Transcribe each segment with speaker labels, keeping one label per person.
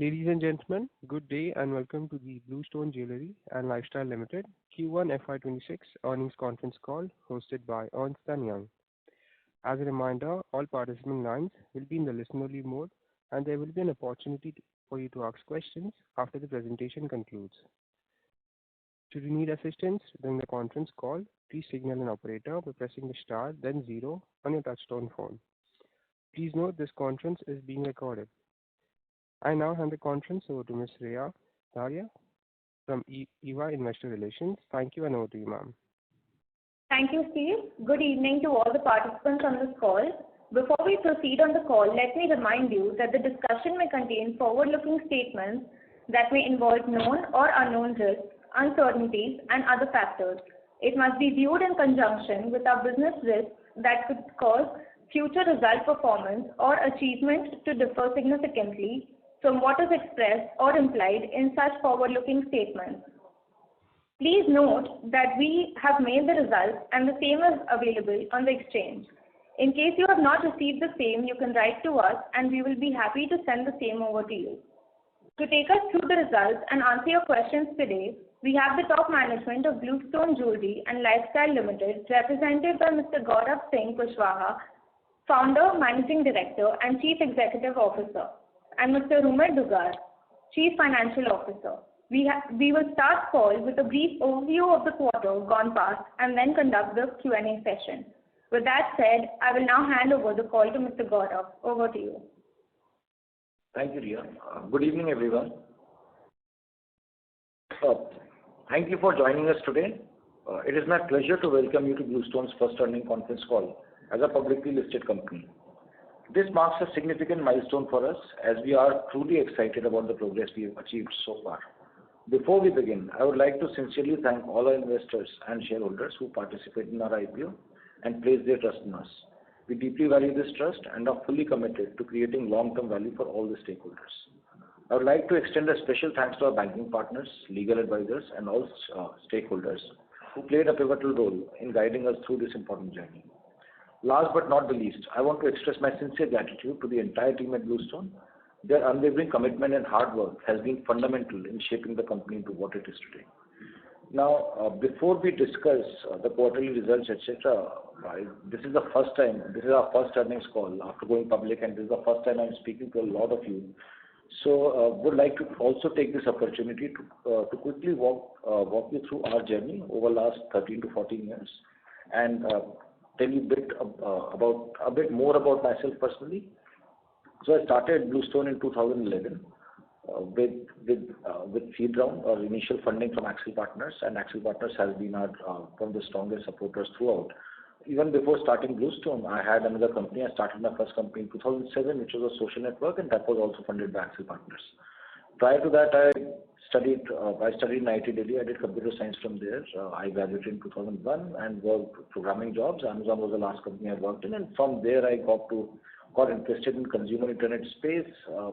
Speaker 1: Ladies and gentlemen, good day and welcome to the Bluestone Jewellery and Lifestyle Limited Q1 FY26 earnings conference call hosted by Ernst & Young. As a reminder, all participant lines will be in the listen-only mode and there will be an opportunity for you to ask questions after the presentation concludes. Should you need assistance during the conference call, please signal an operator by pressing the star then 0 on your touchtone phone. Please note this conference is being recorded. I now hand the conference over to Ms. Rhea Dharia from EY Investor Relations. Thank you and over to you, ma'am.
Speaker 2: Thank you, Steve. Good evening to all the participants on this call. Before we proceed on the call, let me remind you that the discussion may contain forward-looking statements that may involve known or unknown risks, uncertainties, and other factors. It must be viewed in conjunction with our business risks that could cause future result performance or achievement to differ significantly from what is expressed or implied in such forward-looking statements. Please note that we have mailed the results and the same is available on the exchange. In case you have not received the same, you can write to us and we will be happy to send the same over to you. To take us through the results and answer your questions today, we have the top management of Bluestone Jewellery and Lifestyle Limited represented by Mr. Gaurav Singh Kushwaha, Founder, Managing Director and Chief Executive Officer, and Mr. Rumer Dugar, Chief Financial Officer. We will start call with a brief overview of the quarter gone past and then conduct the Q&A session. With that said, I will now hand over the call to Mr. Gaurav. Over to you.
Speaker 3: Thank you, Rhea. Good evening, everyone. Thank you for joining us today. It is my pleasure to welcome you to Bluestone's first earnings conference call as a publicly listed company. This marks a significant milestone for us as we are truly excited about the progress we have achieved so far. Before we begin, I would like to sincerely thank all our investors and shareholders who participated in our IPO and placed their trust in us. We deeply value this trust and are fully committed to creating long-term value for all the stakeholders. I would like to extend a special thanks to our banking partners, legal advisors, and all stakeholders who played a pivotal role in guiding us through this important journey. Last but not the least, I want to express my sincere gratitude to the entire team at Bluestone. Their unwavering commitment and hard work has been fundamental in shaping the company into what it is today. Now, before we discuss the quarterly results, etc., this is our first earnings call after going public, and this is the first time I'm speaking to a lot of you. So, would like to also take this opportunity to quickly walk you through our journey over the last 13 to 14 years, and tell you a bit more about myself personally. So I started Bluestone in 2011 with seed round or initial funding from Axel Partners, and Axel Partners has been one of the strongest supporters throughout. Even before starting Bluestone, I had another company. I started my first company in 2007, which was a social network, and that was also funded by Axel Partners. Prior to that, I studied in IIT Delhi. I did computer science from there. I graduated in 2001 and worked programming jobs. Amazon was the last company I worked in, and from there I got interested in consumer internet space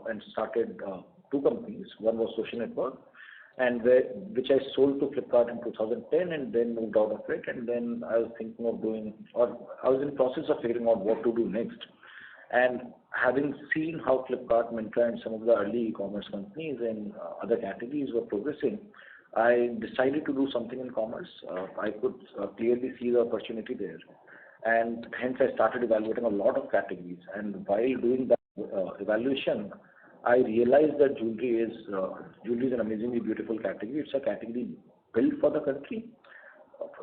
Speaker 3: and started two companies. One was social network, and which I sold to Flipkart in 2010, and then moved out of it. And then I was thinking of I was in the process of figuring out what to do next. And having seen how Flipkart, Myntra, and some of the early e-commerce companies in other categories were progressing, I decided to do something in commerce. I could clearly see the opportunity there. And hence I started evaluating a lot of categories. And while doing that evaluation, I realized that jewelry is an amazingly beautiful category. It's a category built for the country.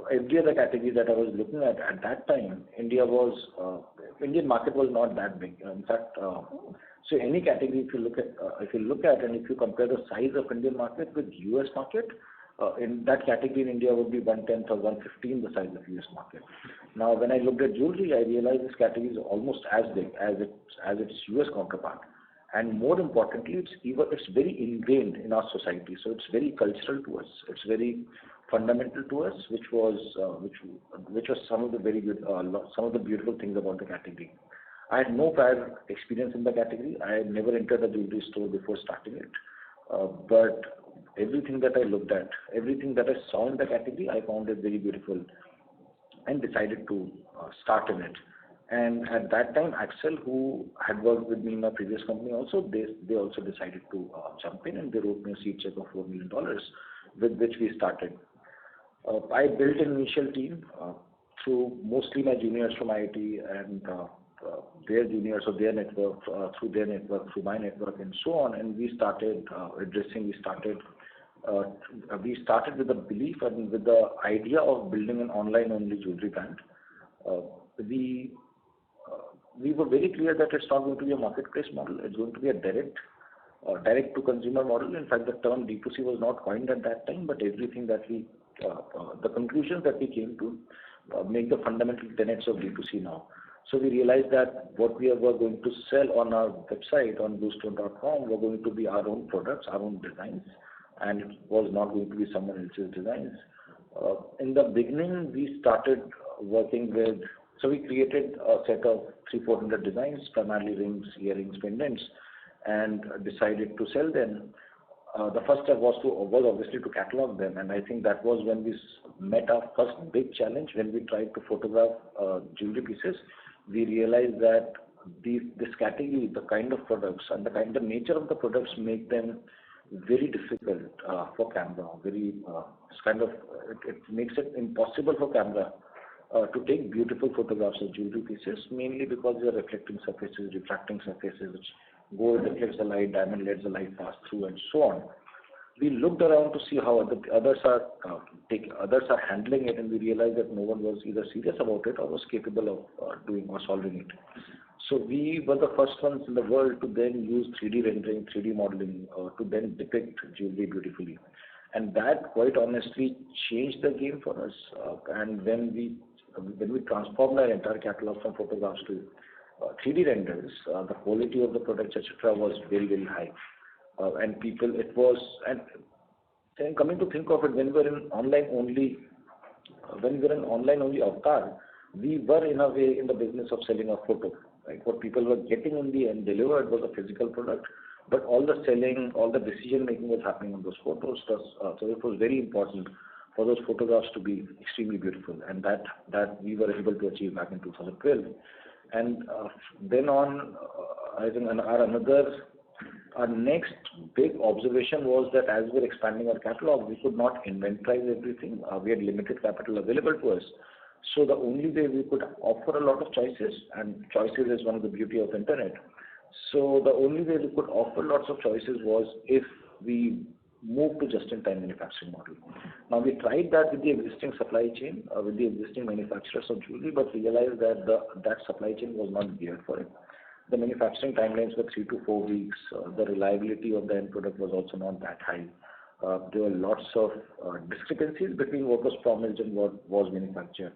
Speaker 3: Every other category that I was looking at that time, Indian market was not that big. In fact, so any category if you look at and if you compare the size of Indian market with US market, in that category in India would be 1/10 or 1/15 the size of US market. Now, when I looked at jewelry, I realized this category is almost as big as its US counterpart. And more importantly, it's very ingrained in our society. So it's very cultural to us. It's very fundamental to us, which was some of the very good, some of the beautiful things about the category. I had no prior experience in the category. I had never entered a jewelry store before starting it. But everything that I looked at, everything that I saw in the category, I found it very beautiful and decided to start in it. And at that time, Axel, who had worked with me in my previous company also, they also decided to jump in, and they wrote me a seed check of $4 million, with which we started. I built an initial team through mostly my juniors from IIT and their juniors or their network, through their network, through my network, and so on. And we started addressing. We started with the belief and with the idea of building an online-only jewelry brand. We were very clear that it's not going to be a marketplace model. It's going to be a direct-to-consumer model. In fact, the term D2C was not coined at that time, but everything that the conclusions that we came to make the fundamental tenets of D2C now. So we realized that what we were going to sell on our website, on bluestone.com, were going to be our own products, our own designs, and it was not going to be someone else's designs. In the beginning, we started working with, so we created a set of 300-400 designs, primarily rings, earrings, pendants, and decided to sell them. The first step was obviously to catalog them, and I think that was when we met our first big challenge. When we tried to photograph jewelry pieces, we realized that this category, the kind of products and the nature of the products make them very difficult for camera. It makes it impossible for camera to take beautiful photographs of jewelry pieces, mainly because they are reflecting surfaces, refracting surfaces, which gold reflects the light, diamond lets the light pass through, and so on. We looked around to see how others are handling it, and we realized that no one was either serious about it or was capable of doing or solving it. So we were the first ones in the world to then use 3D rendering, 3D modeling to then depict jewelry beautifully. And that quite honestly changed the game for us. And when we transformed our entire catalog from photographs to 3D renders, the quality of the products, etc., was very, very high. And coming to think of it, when we were an online only avatar, we were in a way in the business of selling a photo. Right? What people were getting in the end delivered was a physical product, but all the selling, all the decision making was happening on those photos. So it was very important for those photographs to be extremely beautiful, and that we were able to achieve back in 2012. And then on, I think our next big observation was that as we were expanding our catalog, we could not inventorize everything. We had limited capital available to us. So the only way we could offer a lot of choices, and choices is one of the beauty of internet. So the only way we could offer lots of choices was if we moved to just-in-time manufacturing model. Now we tried that with the existing supply chain, with the existing manufacturers of jewelry, but realized that that supply chain was not geared for it. The manufacturing timelines were 3 to 4 weeks. The reliability of the end product was also not that high. There were lots of discrepancies between what was promised and what was manufactured.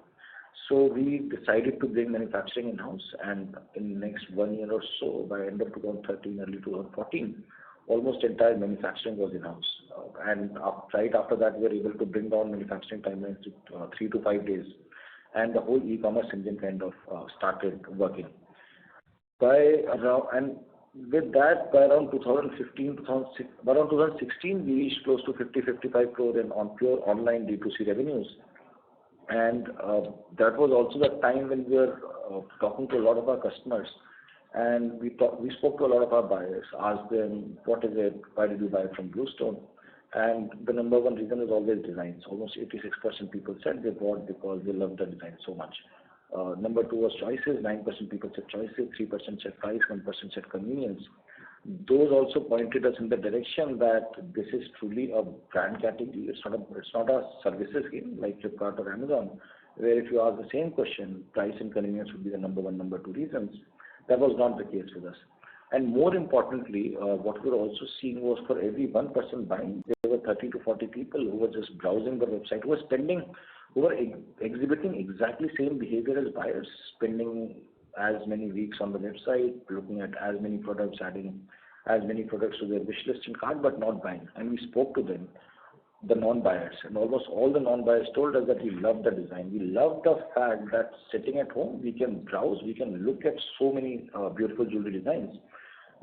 Speaker 3: So we decided to bring manufacturing in-house, and in the next 1 year or so, by end of 2013, early 2014, almost entire manufacturing was in-house. And right after that, we were able to bring down manufacturing timelines to 3 to 5 days, and the whole e-commerce engine kind of started working. And with that, by around 2016, we reached close to 50-55 crore on pure online D2C revenues. And that was also the time when we were talking to a lot of our customers, and we spoke to a lot of our buyers, asked them, what is it, why did you buy it from Bluestone? And the number one reason is always designs. Almost 86% people said they bought because they loved the design so much. Number two was choices. 9% people said choices, 3% said price, 1% said convenience. Those also pointed us in the direction that this is truly a brand category. It's not a services game like Flipkart or Amazon, where if you ask the same question, price and convenience would be the number one, number two reasons. That was not the case with us. And more importantly, what we were also seeing was for every one person buying, there were 30 to 40 people who were just browsing the website, who were exhibiting exactly same behavior as buyers, spending as many weeks on the website, looking at as many products, adding as many products to their wish list and cart, but not buying. And we spoke to them, the non-buyers, and almost all the non-buyers told us that we love the design. We love the fact that sitting at home, we can browse, we can look at so many beautiful jewelry designs,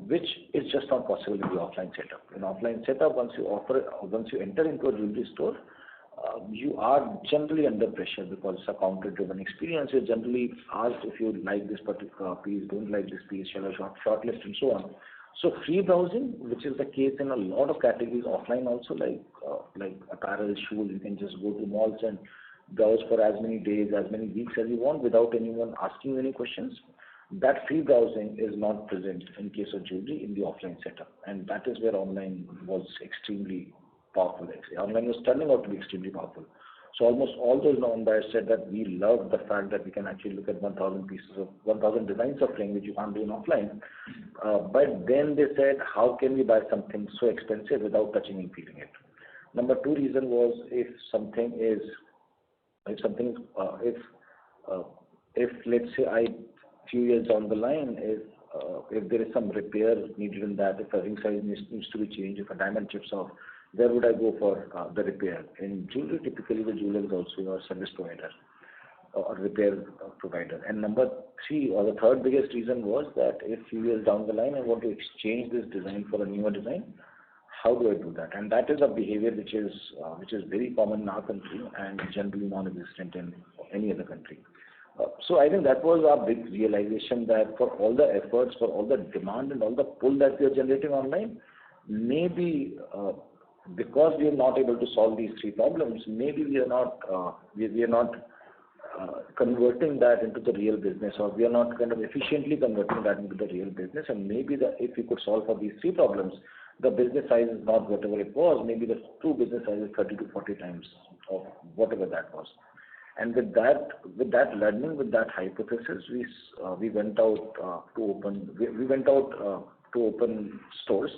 Speaker 3: which is just not possible in the offline setup. In offline setup, once you enter into a jewelry store, you are generally under pressure because it's a counter-driven experience. You're generally asked if you like this particular piece, don't like this piece, shall I shortlist and so on. So free browsing, which is the case in a lot of categories offline also, like apparel, shoes, you can just go to malls and browse for as many days, as many weeks as you want without anyone asking you any questions. That free browsing is not present in case of jewelry in the offline setup, and that is where online was extremely powerful. Actually, online was turning out to be extremely powerful. So almost all those non-buyers said that we love the fact that we can actually look at 1,000 designs of ring which you can't do in offline. But then they said, how can we buy something so expensive without touching and feeling it? Number two reason was if let's say few years down the line, if there is some repair needed in that, if a ring size needs to be changed, if a diamond chips off, where would I go for the repair? In jewelry, typically the jeweler is also your service provider or repair provider. And number three, or the third biggest reason was that if few years down the line I want to exchange this design for a newer design, how do I do that? And that is a behavior which is very common in our country and generally non-existent in any other country. So I think that was our big realization that for all the efforts, for all the demand and all the pull that we are generating online, maybe because we are not able to solve these three problems, maybe we are not converting that into the real business, or we are not kind of efficiently converting that into the real business. And maybe if we could solve for these three problems, the business size is not whatever it was. Maybe the true business size is 30 to 40 times of whatever that was. And with that learning, with that hypothesis, we went out to open stores.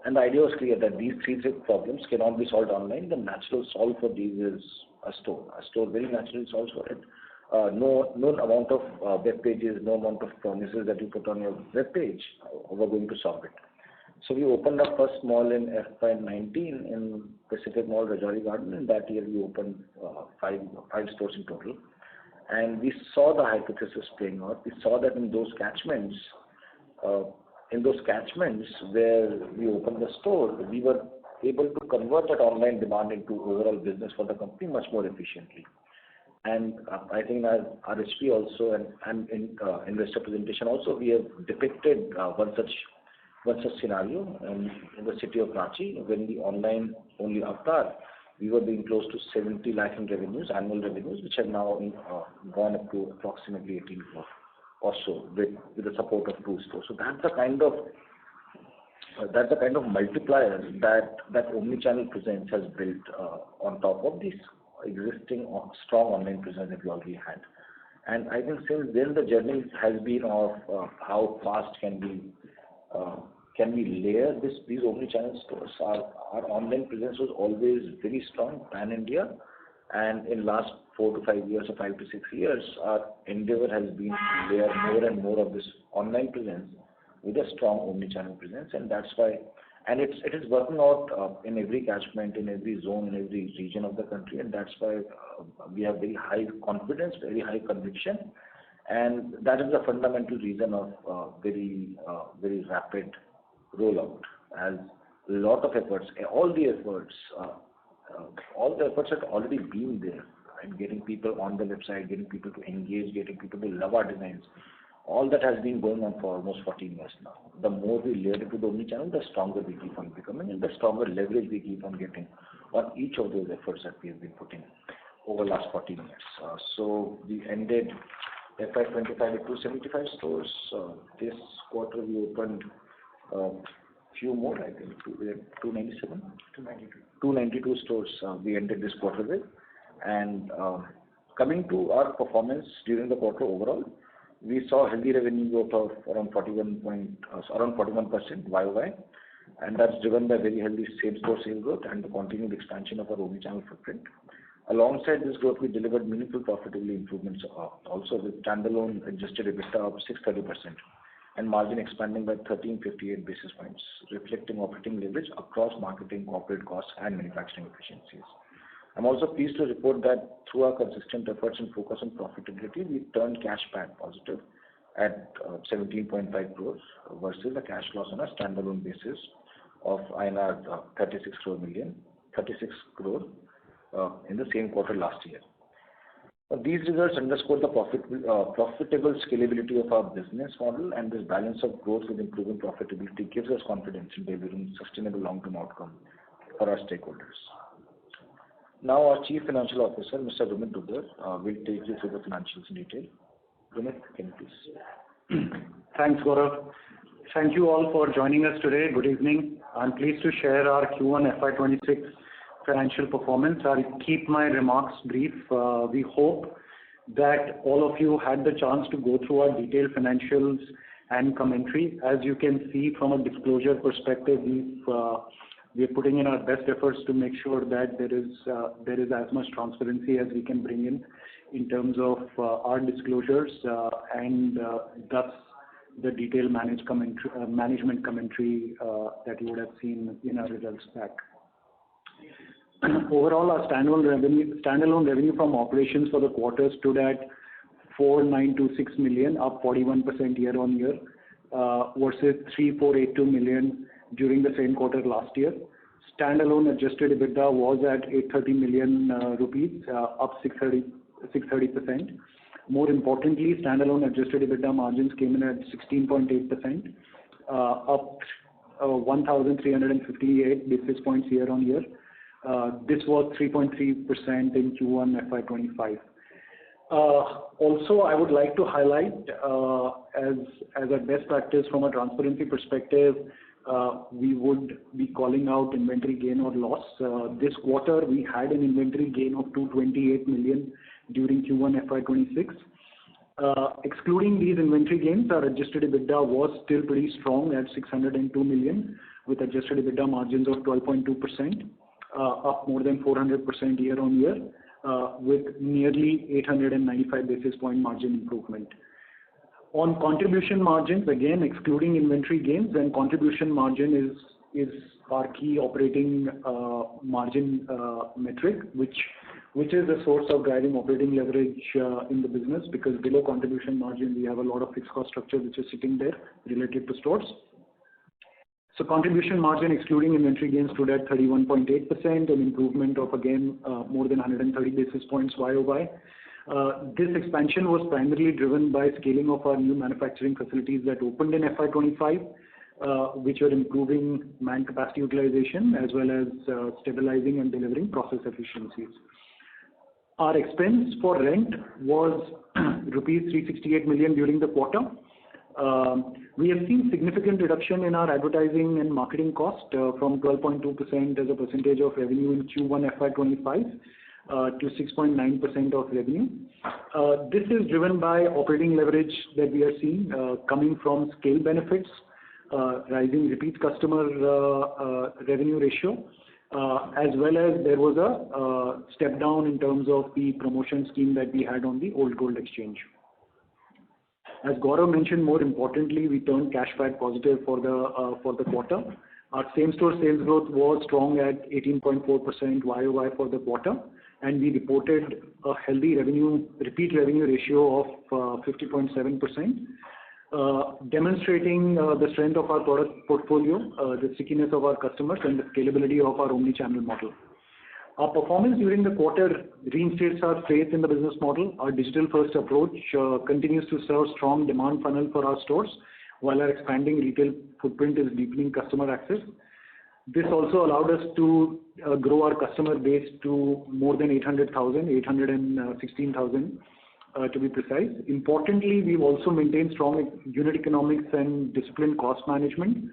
Speaker 3: And the idea was clear that these three problems cannot be solved online. The natural solve for these is a store. A store very naturally solves for it. No amount of web pages, no amount of promises that you put on your web page were going to solve it. So we opened our first mall in FY19 in Pacific Mall, Rajouri Garden. In that year, we opened five stores in total. And we saw the hypothesis playing out. We saw that in those catchments where we opened the store, we were able to convert that online demand into overall business for the company much more efficiently. And I think as RHP also and in investor presentation also, we have depicted one such scenario in the city of Ranchi, when the online only avatar, we were being close to 70 lakh in revenues, annual revenues, which have now gone up to approximately 18 crore or so with the support of two stores. So that's the kind of multiplier that omnichannel presence has built on top of this existing strong online presence that we already had. And I think since then the journey has been of how fast can we layer these omnichannel stores. Our online presence was always very strong pan-India, and in last 4 to 5 years or 5 to 6 years, our endeavor has been to layer more and more of this online presence with a strong omnichannel presence, and that's why. And it is working out in every catchment, in every zone, in every region of the country, and that's why we have very high confidence, very high conviction, and that is the fundamental reason of very rapid rollout. As a lot of efforts, all the efforts had already been there, right? Getting people on the website, getting people to engage, getting people to love our designs. All that has been going on for almost 14 years now. The more we layer into the omnichannel, the stronger we keep on becoming, and the stronger leverage we keep on getting on each of those efforts that we have been putting over the last 14 years. So we ended FY25 with 275 stores. This quarter we opened few more, I think, 297? 292 stores we ended this quarter with. And coming to our performance during the quarter overall, we saw healthy revenue growth of around 41% YOY, and that's driven by very healthy same-store sales growth and the continued expansion of our omnichannel footprint. Alongside this growth, we delivered meaningful profitability improvements also, with standalone adjusted EBITDA up 630% and margin expanding by 1358 basis points, reflecting operating leverage across marketing, corporate costs, and manufacturing efficiencies. I'm also pleased to report that through our consistent efforts and focus on profitability, we turned cash PAT positive at 17.5 crores versus a cash loss on a standalone basis of INR 36 crore in the same quarter last year. These results underscore the profitable scalability of our business model, and this balance of growth with improving profitability gives us confidence in delivering sustainable long-term outcome for our stakeholders. Now, our Chief Financial Officer, Mr. Rumit Dudhar, will take you through the financials in detail. Rumit, can you please?
Speaker 4: Thanks, Gaurav. Thank you all for joining us today. Good evening. I'm pleased to share our Q1 FY26 financial performance. I'll keep my remarks brief. We hope that all of you had the chance to go through our detailed financials and commentary. As you can see from a disclosure perspective, we're putting in our best efforts to make sure that there is as much transparency as we can bring in terms of our disclosures and thus the detailed management commentary that you would have seen in our results pack. Overall, our standalone revenue from operations for the quarter stood at 4,926 million, up 41% year-on-year, versus 3,482 million during the same quarter last year. Standalone adjusted EBITDA was at 830 million rupees, up 630%. More importantly, standalone adjusted EBITDA margins came in at 16.8%, up 1,358 basis points year-on-year. This was 3.3% in Q1 FY25. Also, I would like to highlight, as a best practice from a transparency perspective, we would be calling out inventory gain or loss. This quarter, we had an inventory gain of 228 million during Q1 FY26. Excluding these inventory gains, our adjusted EBITDA was still pretty strong at 602 million, with adjusted EBITDA margins of 12.2%. Up more than 400% year-on-year, with nearly 895 basis point margin improvement. On contribution margins, again, excluding inventory gains, and contribution margin is our key operating margin metric, which is a source of driving operating leverage in the business, because below contribution margin, we have a lot of fixed cost structure which is sitting there related to stores. So contribution margin excluding inventory gains stood at 31.8%, an improvement of again more than 130 basis points YOY. This expansion was primarily driven by scaling of our new manufacturing facilities that opened in FY25, which are improving man capacity utilization as well as stabilizing and delivering process efficiencies. Our expense for rent was rupees 368 million during the quarter. We have seen significant reduction in our advertising and marketing cost from 12.2% as a percentage of revenue in Q1 FY25 to 6.9% of revenue. This is driven by operating leverage that we are seeing coming from scale benefits, rising repeat customer revenue ratio, as well as there was a step down in terms of the promotion scheme that we had on the old gold exchange. As Gaurav mentioned, more importantly, we turned cash back positive for the quarter. Our same-store sales growth was strong at 18.4% YOY for the quarter, and we reported a healthy repeat revenue ratio of 50.7%, demonstrating the strength of our product portfolio, the stickiness of our customers, and the scalability of our omni-channel model. Our performance during the quarter reinstates our faith in the business model. Our digital-first approach continues to serve strong demand funnel for our stores, while our expanding retail footprint is deepening customer access. This also allowed us to grow our customer base to more than 800,000, 816,000 to be precise. Importantly, we've also maintained strong unit economics and disciplined cost management,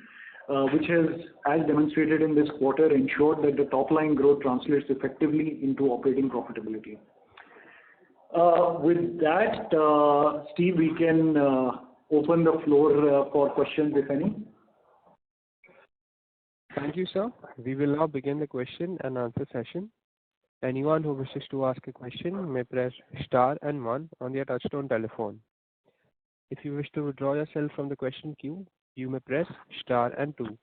Speaker 4: which has, as demonstrated in this quarter, ensured that the top-line growth translates effectively into operating profitability. With that, Steve, we can open the floor for questions, if any.
Speaker 1: Thank you, sir. We will now begin the question and answer session. Anyone who wishes to ask a question may press star and 1 on their touchtone telephone. If you wish to withdraw yourself from the question queue, you may press star and 2.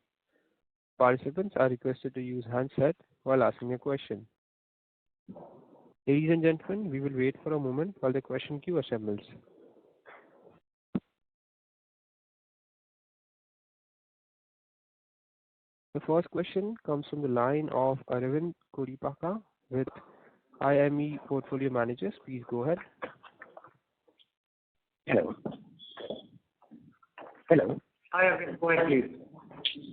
Speaker 1: Participants are requested to use handset while asking a question. Ladies and gentlemen, we will wait for a moment while the question queue assembles. The first question comes from the line of Arvind Kuripaka with IME Portfolio Managers. Please go ahead.
Speaker 5: Hello. Hello.
Speaker 4: Hi, Arvind. Go ahead, please.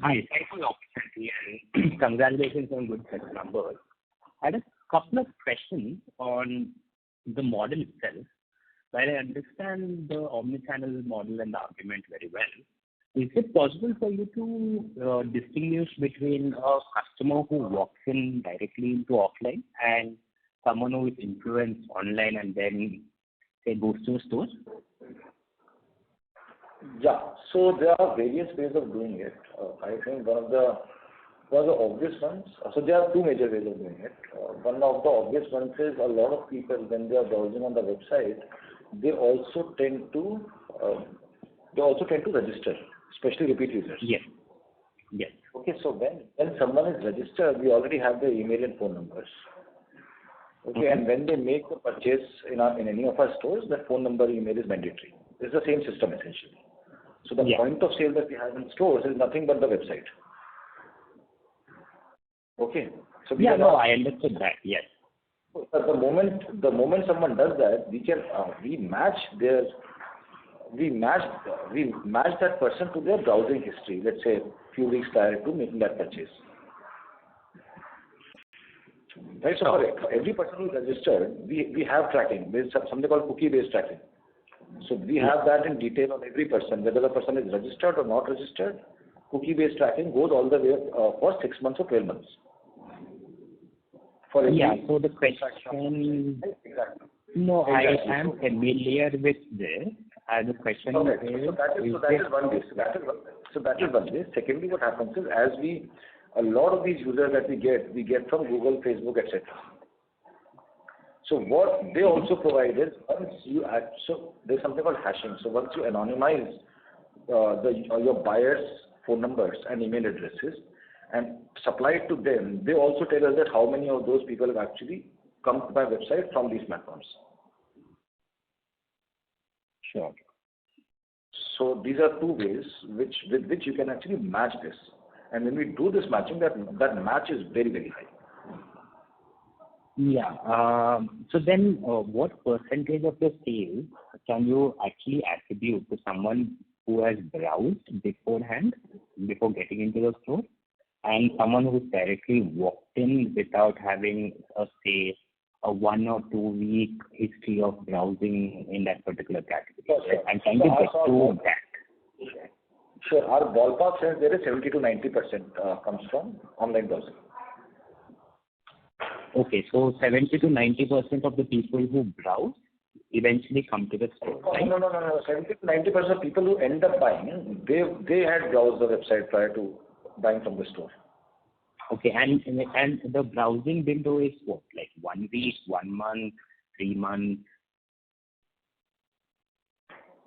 Speaker 5: Hi. Thanks for the opportunity and congratulations on good set of numbers. I had a couple of questions on the model itself. While I understand the omnichannel model and the argument very well, is it possible for you to distinguish between a customer who walks in directly into offline and someone who is influenced online and then, say, goes to a store?
Speaker 3: Yeah. So there are various ways of doing it. I think one of the obvious ones. So there are two major ways of doing it. One of the obvious ones is a lot of people, when they are browsing on the website, they also tend to register, especially repeat users.
Speaker 5: Yes. Yes.
Speaker 3: Okay. So when someone is registered, we already have their email and phone numbers. Okay. And when they make the purchase in any of our stores, that phone number, email is mandatory. It's the same system essentially. So the point of sale that we have in stores is nothing but the website. Okay. So
Speaker 5: I understood that. Yes.
Speaker 3: The moment someone does that, we match that person to their browsing history. Let's say a few weeks prior to making that purchase. Right. So for every person who registered, we have tracking. There's something called cookie-based tracking. So we have that in detail on every person, whether the person is registered or not registered. Cookie-based tracking goes all the way for 6 months or 12 months.
Speaker 5: So the question,
Speaker 3: exactly.
Speaker 5: No,
Speaker 3: exactly.
Speaker 5: I am familiar with this. The question is,
Speaker 3: that is one way. So that is one way. Secondly, what happens is, a lot of these users that we get from Google, Facebook, etc. So what they also provide is, so there's something called hashing. So once you anonymize your buyers' phone numbers and email addresses and supply it to them, they also tell us that how many of those people have actually come to my website from these platforms.
Speaker 5: Sure.
Speaker 3: So these are two ways with which you can actually match this. And when we do this matching, that match is very, very high.
Speaker 5: Yeah. So then what percentage of your sales can you actually attribute to someone who has browsed beforehand, before getting into the store, and someone who directly walked in without having a 1 or 2 week history of browsing in that particular category?
Speaker 3: Sure.
Speaker 5: And can you get to that?
Speaker 3: Sure. Our ballpark says there is 70 to 90% comes from online browsing.
Speaker 5: Okay, so 70 to 90% of the people who browse eventually come to the store, right?
Speaker 3: No. 70 to 90% of people who end up buying, they had browsed the website prior to buying from the store.
Speaker 5: Okay, and the browsing window is what, like 1 week, 1 month, 3 months?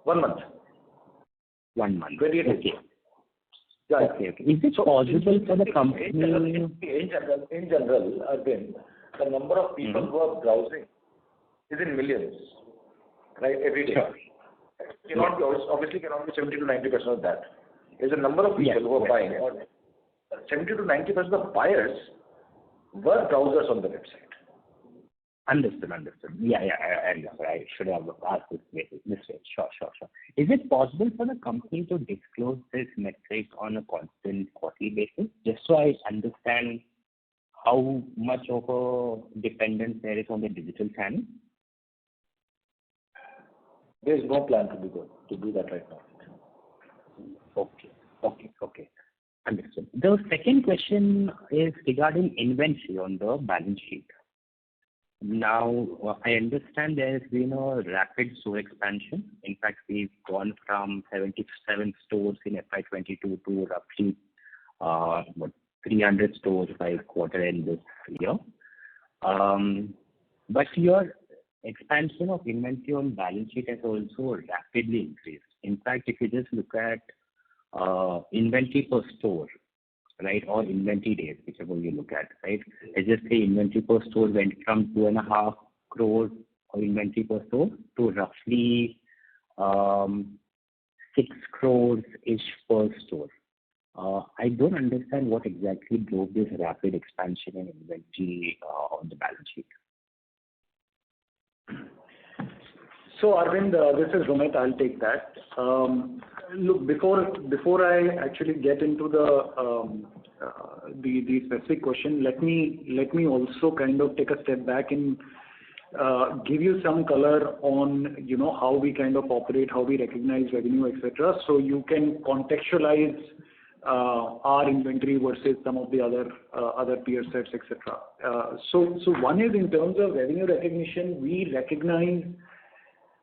Speaker 3: 1 month.
Speaker 5: 1 month.
Speaker 3: 28 days.
Speaker 5: Okay.
Speaker 3: Yeah.
Speaker 5: Okay. Is it possible for the company?
Speaker 3: In general, Arvind, the number of people who are browsing is in millions, right? Every day.
Speaker 5: Sure.
Speaker 3: Obviously cannot be 70 to 90% of that. There's a number of people who are buying. Or 70 to 90% of buyers were browsers on the website.
Speaker 5: Understood. Yeah, I should have asked this way. Sure. Is it possible for the company to disclose this metric on a constant quarterly basis, just so I understand how much of a dependence there is on the digital channel?
Speaker 3: There is no plan to do that right now.
Speaker 5: Okay. Understood. The second question is regarding inventory on the balance sheet. Now, I understand there has been a rapid store expansion. In fact, we've gone from 77 stores in FY22 to roughly 300 stores by quarter end this year. But your expansion of inventory on balance sheet has also rapidly increased. In fact, if you just look at inventory per store, right, or inventory days, whichever you look at, right? I just say inventory per store went from 2.5 crores of inventory per store to roughly 6 crores-ish per store. I don't understand what exactly drove this rapid expansion in inventory on the balance sheet.
Speaker 4: So Arvind, this is Romit. I'll take that. Look, before I actually get into the specific question, let me also kind of take a step back and give you some color on how we kind of operate, how we recognize revenue, etc. So you can contextualize our inventory versus some of the other peer sets, etc. So one is in terms of revenue recognition, we recognize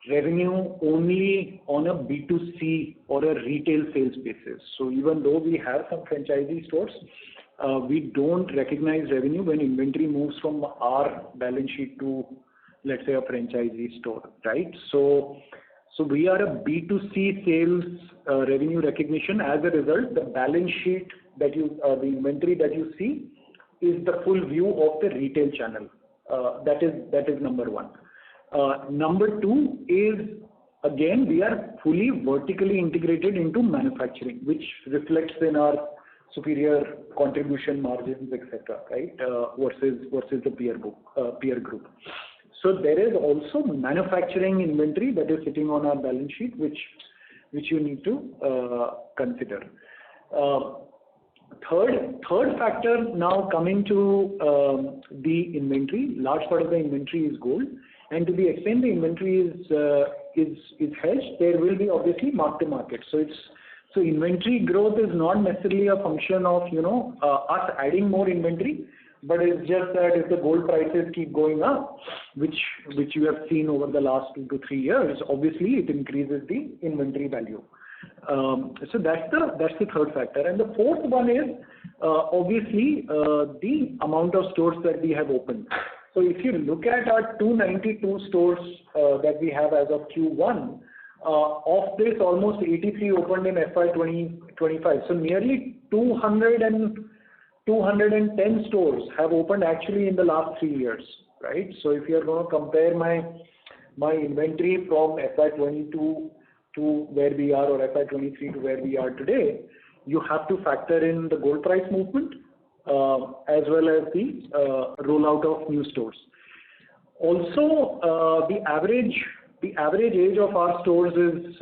Speaker 4: revenue only on a B2C or a retail sales basis. So even though we have some franchisee stores, we don't recognize revenue when inventory moves from our balance sheet to, let's say, a franchisee store, right? So we are a B2C sales revenue recognition. As a result, the balance sheet that the inventory that you see is the full view of the retail channel. That is number one. Number two is, again, we are fully vertically integrated into manufacturing, which reflects in our superior contribution margins, etc., right, versus the peer group. So there is also manufacturing inventory that is sitting on our balance sheet, which you need to consider. Third factor, now coming to the inventory, large part of the inventory is gold, and to the extent the inventory is hedged, there will be obviously mark to market. So inventory growth is not necessarily a function of us adding more inventory, but it's just that if the gold prices keep going up, which you have seen over the last 2 to 3 years, obviously it increases the inventory value. So that's the third factor, and the fourth one is obviously the amount of stores that we have opened. So if you look at our 292 stores that we have as of Q1, of this almost 83 opened in FY2025. So nearly 210 stores have opened actually in the last 3 years, right? So if you are going to compare my inventory from FY22 to where we are, or FY23 to where we are today, you have to factor in the gold price movement as well as the rollout of new stores. Also, the average age of our stores is,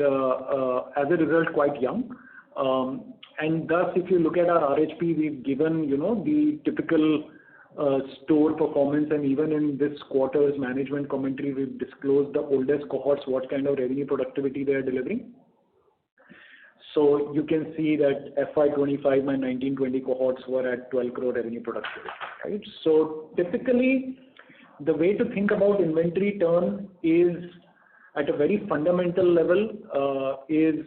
Speaker 4: as a result, quite young. And thus, if you look at our RHP, we've given, the typical store performance, and even in this quarter's management commentary, we've disclosed the oldest cohorts, what kind of revenue productivity they are delivering. So you can see that FY25 and 19-20 cohorts were at 12 crore revenue productivity, right? So typically, the way to think about inventory turn is, at a very fundamental level, is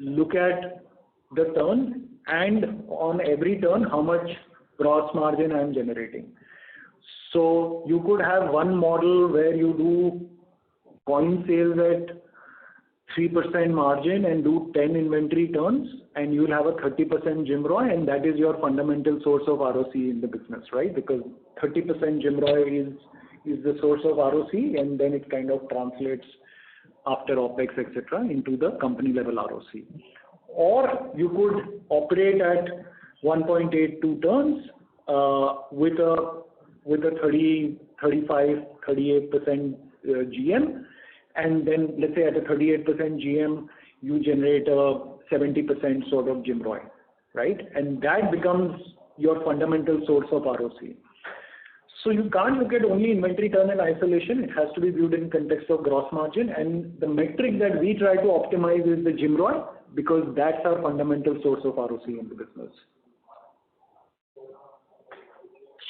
Speaker 4: look at the turn, and on every turn, how much gross margin I am generating. So you could have one model where you do coin sales at 3% margin and do 10 inventory turns, and you will have a 30% GMROI, and that is your fundamental source of ROC in the business, right? Because 30% GMROI is the source of ROC, and then it kind of translates after OPEX, etc., into the company level ROC. Or you could operate at 1.82 turns with a 30, 35, 38% GM, and then let's say at a 38% GM, you generate a 70% sort of GMROI, right? And that becomes your fundamental source of ROC. So you can't look at only inventory turn in isolation. It has to be viewed in context of gross margin, and the metric that we try to optimize is the GMROI, because that's our fundamental source of ROC in the business.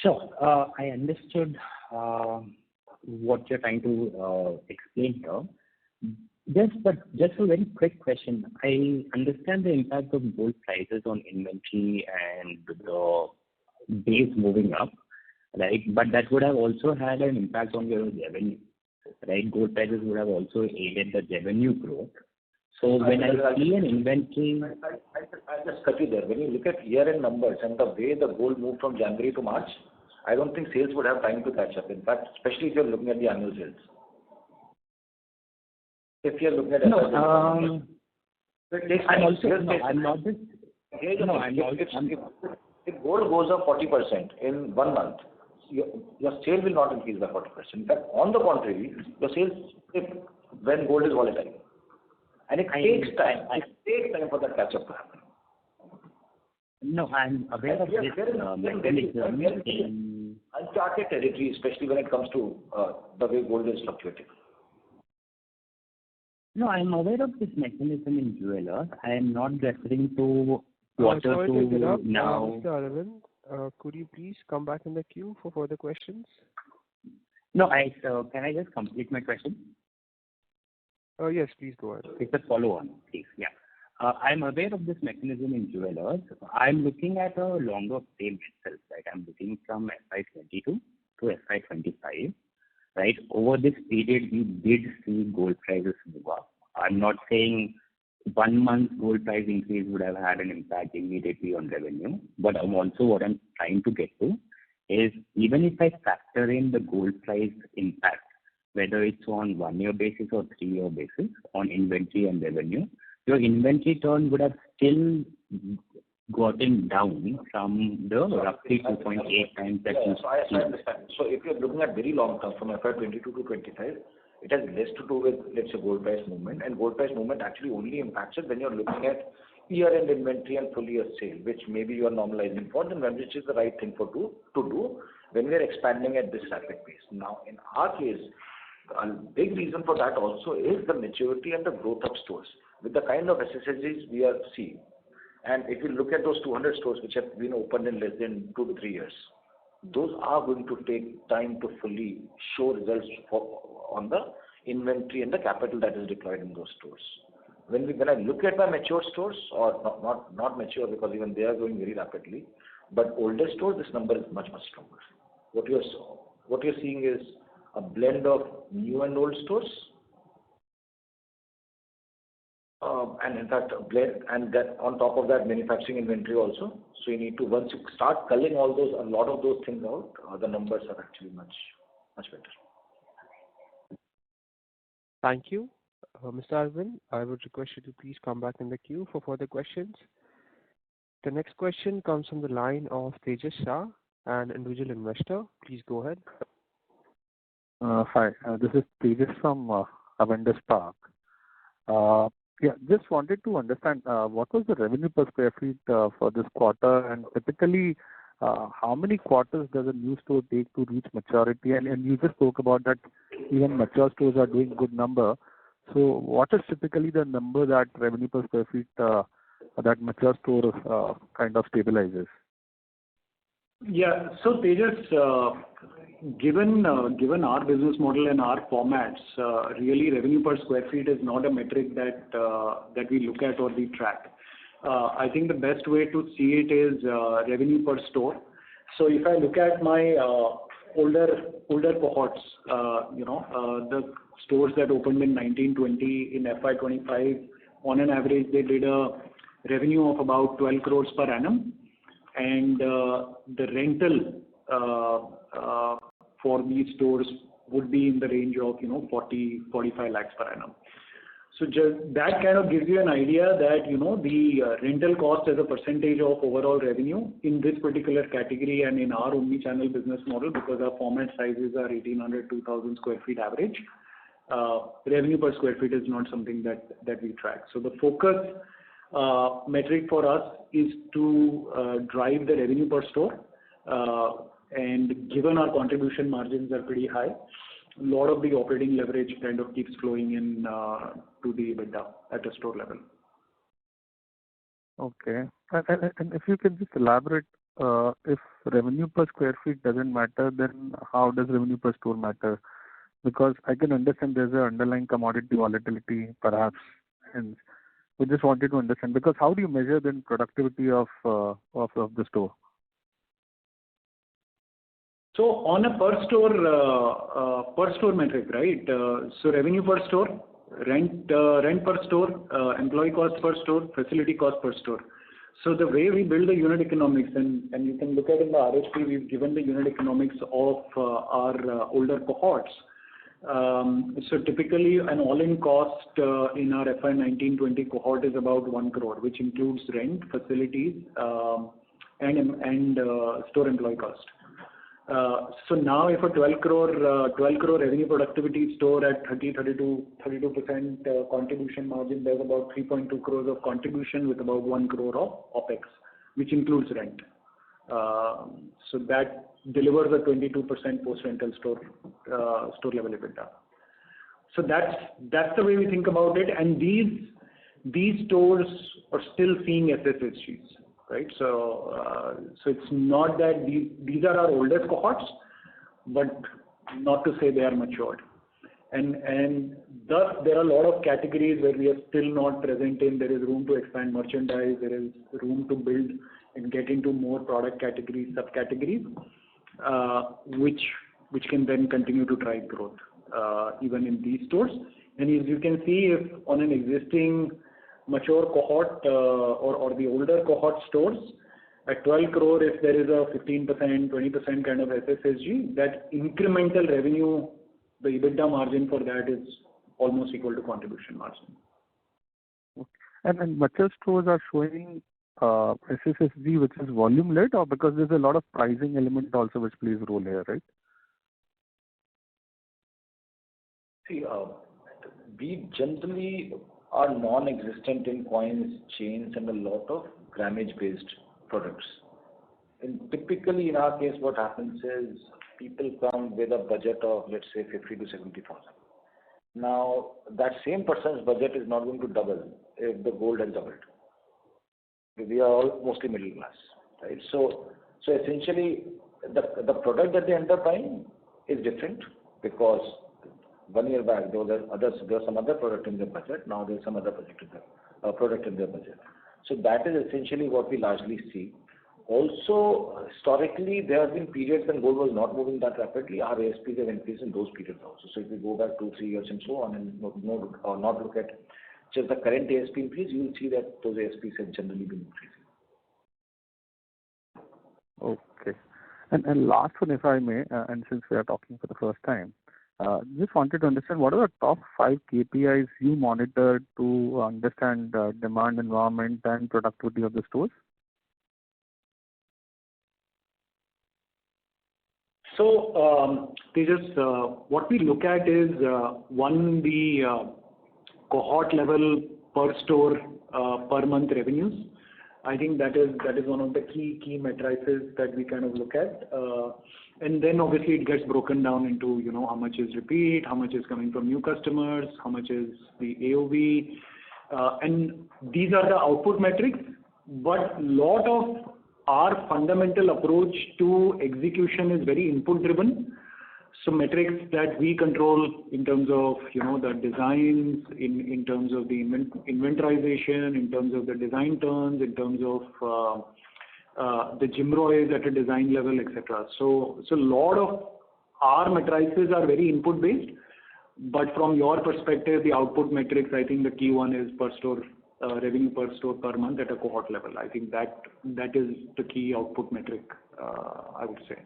Speaker 5: Sure. I understood what you're trying to explain here. Just a very quick question. I understand the impact of gold prices on inventory and the base moving up, right? But that would have also had an impact on your revenue, right? Gold prices would have also aided the revenue growth. So when I see an inventory...
Speaker 3: I'll just cut you there. When you look at year-end numbers and the way the gold moved from January to March, I don't think sales would have time to catch up. In fact, especially if you're looking at the annual sales. If you're looking at...
Speaker 5: I'm not just...
Speaker 3: If gold goes up 40% in 1 month, your sale will not increase by 40%. In fact, on the contrary, your sales dip when gold is volatile. And it takes time. It takes time for that catch-up to happen.
Speaker 5: No, I'm aware of this mechanism in
Speaker 3: uncharted territory, especially when it comes to the way gold is fluctuating.
Speaker 5: No, I'm aware of this mechanism in jewelers. I am not referring to quarter
Speaker 1: Sorry to interrupt.
Speaker 5: now.
Speaker 1: Mr. Arvind, could you please come back in the queue for further questions?
Speaker 5: No, can I just complete my question?
Speaker 1: Yes, please go ahead.
Speaker 5: It's a follow-on, please. Yeah. I'm aware of this mechanism in jewelers. I'm looking at a longer frame itself, right? I'm looking from FY22 to FY25, right? Over this period, we did see gold prices move up. I'm not saying 1 month gold price increase would have had an impact immediately on revenue, but what I'm trying to get to is even if I factor in the gold price impact, whether it's on 1 year basis or 3 year basis on inventory and revenue, your inventory turn would have still gotten down from the roughly 2.8 times that you
Speaker 3: so I understand. So if you're looking at very long term from FY22 to 25, it has less to do with, let's say, gold price movement. And gold price movement actually only impacts it when you're looking at year-end inventory and full year sale, which maybe you are normalizing for, and which is the right thing to do when we are expanding at this rapid pace. Now, in our case, a big reason for that also is the maturity and the growth of stores. With the kind of SSSGs we are seeing, and if you look at those 200 stores which have been opened in less than 2 to 3 years, those are going to take time to fully show results on the inventory and the capital that is deployed in those stores. When I look at my mature stores, or not mature because even they are growing very rapidly, but older stores, this number is much stronger. What you're seeing is a blend of new and old stores. And in fact, blend, and that on top of that, manufacturing inventory also. So you need to, once you start culling a lot of those things out, the numbers are actually much better.
Speaker 1: Thank you. Mr. Arvind, I would request you to please come back in the queue for further questions. The next question comes from the line of Tejas Shah, an individual investor. Please go ahead.
Speaker 6: Hi, this is Tejas from Avendus Park. Just wanted to understand what was the revenue per square feet for this quarter, and typically how many quarters does a new store take to reach maturity? And you just spoke about that even mature stores are doing good number. So what is typically the number that revenue per square feet that mature store kind of stabilizes?
Speaker 4: Yeah. So Tejas, given our business model and our formats, really revenue per square feet is not a metric that we look at or we track. I think the best way to see it is revenue per store. So if I look at my older cohorts, the stores that opened in 1920 in FY25, on an average they did a revenue of about 12 crores per annum, and the rental for these stores would be in the range of 40-45 lakhs per annum. So just that kind of gives you an idea that the rental cost as a percentage of overall revenue in this particular category and in our omni-channel business model, because our format sizes are 1,800-2,000 square feet average, revenue per square feet is not something that we track. So the focus metric for us is to drive the revenue per store, and given our contribution margins are pretty high, a lot of the operating leverage kind of keeps flowing in to the EBITDA at a store level.
Speaker 6: Okay. And if you can just elaborate, if revenue per square feet doesn't matter, then how does revenue per store matter? Because I can understand there's an underlying commodity volatility perhaps, and we just wanted to understand, because how do you measure then productivity of the store?
Speaker 4: So on a per store metric, right? So revenue per store, rent per store, employee cost per store, facility cost per store. So the way we build the unit economics, and you can look at in the RHP, we've given the unit economics of our older cohorts. So typically an all-in cost in our FY19-20 cohort is about 1 crore, which includes rent, facilities, and store employee cost. So now if a 12 crore revenue productivity store at 32% contribution margin, there's about 3.2 crores of contribution with about 1 crore of OPEX, which includes rent. So that delivers a 22% post-rental store level EBITDA. So that's the way we think about it. And these stores are still seeing SSSGs, right? So it's not that these are our oldest cohorts, but not to say they are matured. And thus there are a lot of categories where we are still not present in. There is room to expand merchandise. There is room to build and get into more product categories, subcategories, which can then continue to drive growth, even in these stores. And as you can see, if on an existing mature cohort or the older cohort stores, at 12 crore, if there is a 15%, 20% kind of SSSG, that incremental revenue, the EBITDA margin for that is almost equal to contribution margin.
Speaker 6: Okay. And mature stores are showing SSSG, which is volume led, or because there's a lot of pricing element also which plays a role here, right?
Speaker 3: See, we generally are non-existent in coins, chains, and a lot of grammage-based products. And typically, in our case, what happens is people come with a budget of, let's say, 50 to 70,000. Now, that same person's budget is not going to double if the gold has doubled. We are all mostly middle class, right? So essentially, the product that they end up buying is different because 1 year back there was some other product in their budget. Now there's some other product in their budget. So that is essentially what we largely see. Also, historically, there have been periods when gold was not moving that rapidly. Our ASPs have increased in those periods also. So if we go back 2-3 years and so on, and not look at just the current ASP increase, you will see that those ASPs have generally been increasing.
Speaker 6: Okay. And last one, if I may, and since we are talking for the first time, just wanted to understand what are the top 5 KPIs you monitor to understand demand environment and productivity of the stores?
Speaker 4: So, Tejas, what we look at is one, the cohort level per store per month revenues. I think that is one of the key matrices that we kind of look at. And then obviously it gets broken down into, how much is repeat, how much is coming from new customers, how much is the AOV. And these are the output metrics, but lot of our fundamental approach to execution is very input driven. So metrics that we control in terms of, the designs, in terms of the inventorization, in terms of the design turns, in terms of the GMROIs at a design level, etc. So a lot of our matrices are very input based, but from your perspective, the output metrics, I think the key one is per store revenue per store per month at a cohort level. I think that is the key output metric, I would say.